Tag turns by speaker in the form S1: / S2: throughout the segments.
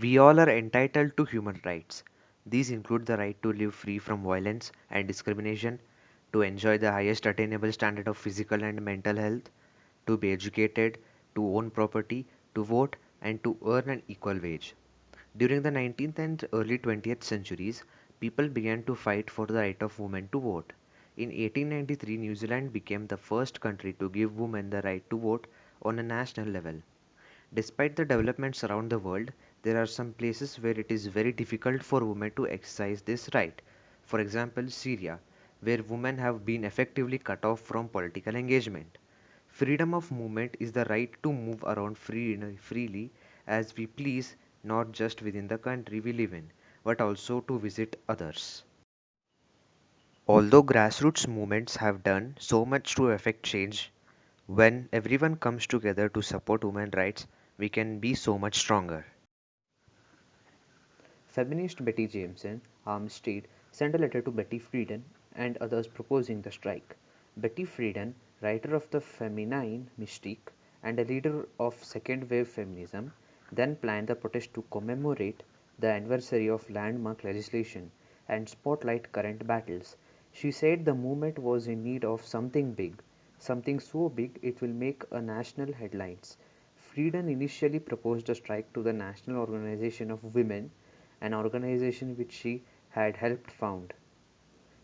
S1: We all are entitled to human rights. These include the right to live free from violence and discrimination, to enjoy the highest attainable standard of physical and mental health, to be educated, to own property, to vote, and to earn an equal wage. During the 19th and early 20th centuries, people began to fight for the right of women to vote. In 1893, New Zealand became the first country to give women the right to vote on a national level. Despite the developments around the world, there are some places where it is very difficult for women to exercise this right. For example, Syria, where women have been effectively cut off from political engagement. Freedom of movement is the right to move around freely as we please, not just within the country we live in, but also to visit others. Although grassroots movements have done so much to affect change, when everyone comes together to support women's rights, we can be so much stronger.
S2: Feminist Betty Jameson Armstead sent a letter to Betty Friedan and others proposing the strike. Betty Friedan, writer of The Feminine Mystique and a leader of second wave feminism, then planned the protest to commemorate the anniversary of landmark legislation and spotlight current battles. She said the movement was in need of something big, something so big it will make a national headlines. Friedan initially proposed a strike to the National Organization of Women, an organization which she had helped found.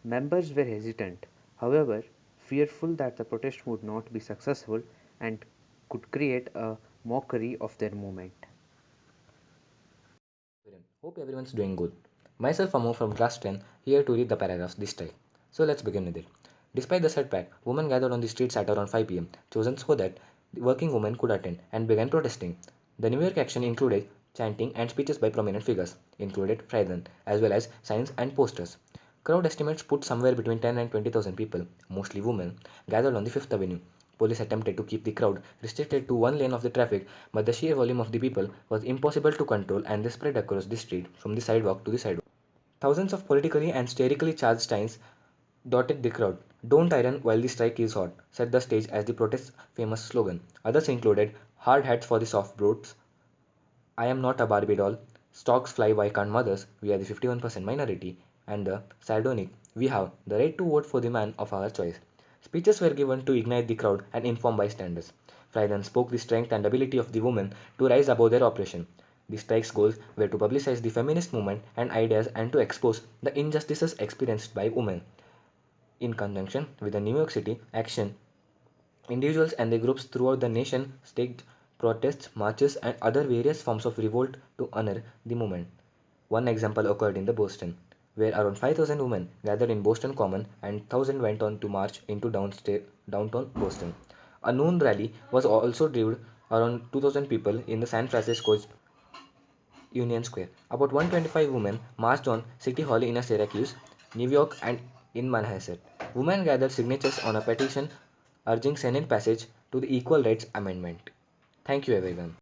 S2: Members were hesitant, however, fearful that the protest would not be successful and could create a mockery of their movement.
S3: Hope everyone's doing good. Myself, Amo from class 10, here to read the paragraphs this time. So let's begin with it. Despite the setback, women gathered on the streets at around 5 pm, chosen so that the working women could attend and began protesting. The New York action included chanting and speeches by prominent figures, included Friedan, as well as signs and posters. Crowd estimates put somewhere between 10 and 20,000 people, mostly women, gathered on the Fifth Avenue. Police attempted to keep the crowd restricted to one lane of the traffic, but the sheer volume of the people was impossible to control and they spread across the street from the sidewalk to the sidewalk. Thousands of politically and satirically charged signs dotted the crowd. "Don't iron while the strike is hot," set the stage as the protest's famous slogan. Others included "Hard hats for the soft brutes," "I am not a Barbie doll," "Stocks fly, why can't mothers? We are the 51% minority," and the sardonic "We have the right to vote for the man of our choice." Speeches were given to ignite the crowd and inform bystanders. Friedan spoke the strength and ability of the women to rise above their oppression. The strike's goals were to publicize the feminist movement and ideas and to expose the injustices experienced by women. In conjunction with the New York City action, individuals and their groups throughout the nation staged protests, marches, and other various forms of revolt to honor the movement. One example occurred in the Boston, where around 5,000 women gathered in Boston Common and 1,000 went on to march into downtown Boston. A noon rally was also driven around 2,000 people in the San Francisco's Union Square. About 125 women marched on City Hall in Syracuse, New York, and in Manhasset. Women gathered signatures on a petition urging Senate passage to the Equal Rights Amendment. Thank you, everyone.